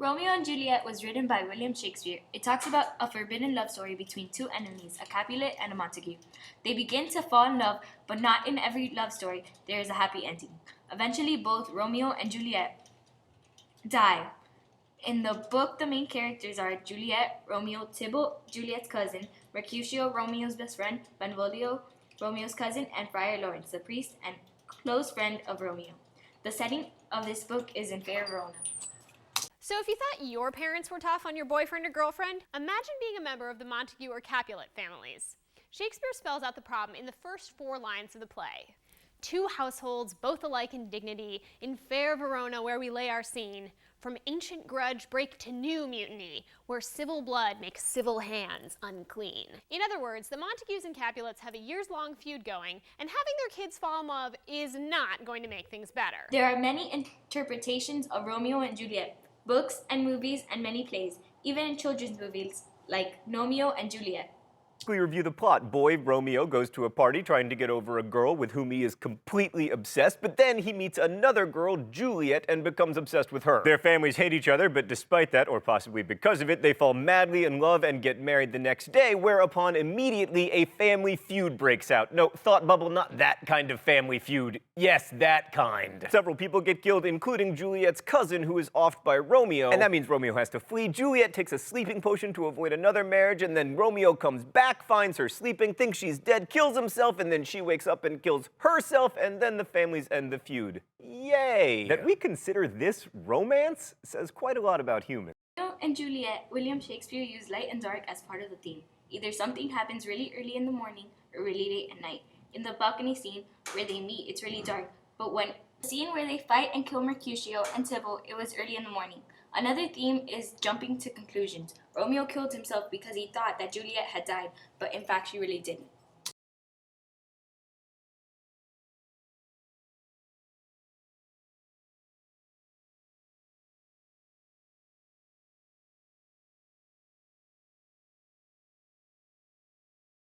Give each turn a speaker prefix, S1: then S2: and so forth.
S1: Romeo and Juliet was written by William Shakespeare. It talks about a forbidden love story between two enemies, a Capulet and a Montague. They begin to fall in love, but not in every love story there is a happy ending. Eventually, both Romeo and Juliet die. In the book, the main characters are Juliet, Romeo, Tybalt, Juliet's cousin, Mercutio, Romeo's best friend, Benvolio, Romeo's cousin, and Friar Lawrence, the priest and close friend of Romeo. The setting of this book is in fair Verona.
S2: So if you thought your parents were tough on your boyfriend or girlfriend, imagine being a member of the Montague or Capulet families. Shakespeare spells out the problem in the first 4 lines of the play. 2 households, both alike in dignity, in fair Verona where we lay our scene, from ancient grudge break to new mutiny, where civil blood makes civil hands unclean. In other words, the Montagues and Capulets have a years-long feud going, and having their kids fall in love is not going to make things better.
S1: There are many interpretations of Romeo and Juliet, books and movies and many plays, even in children's movies like Romeo and Juliet.
S3: We review the plot. Boy Romeo goes to a party trying to get over a girl with whom he is completely obsessed, but then he meets another girl, Juliet, and becomes obsessed with her. Their families hate each other, but despite that, or possibly because of it, they fall madly in love and get married the next day, whereupon immediately a family feud breaks out. No, thought bubble, not that kind of family feud. Yes, that kind. Several people get killed, including Juliet's cousin, who is offed by Romeo, and that means Romeo has to flee. Juliet takes a sleeping potion to avoid another marriage, and then Romeo comes back, finds her sleeping, thinks she's dead, kills himself, and then she wakes up and kills herself, and then the families end the feud. Yay! That we consider this romance says quite a lot about humans.
S1: Romeo and Juliet, William Shakespeare used light and dark as part of the theme. Either something happens really early in the morning or really late at night. In the balcony scene where they meet, it's really dark, but when the scene where they fight and kill Mercutio and Tybalt, it was early in the morning. Another theme is jumping to conclusions. Romeo killed himself because he thought that Juliet had died, but in fact she really didn't.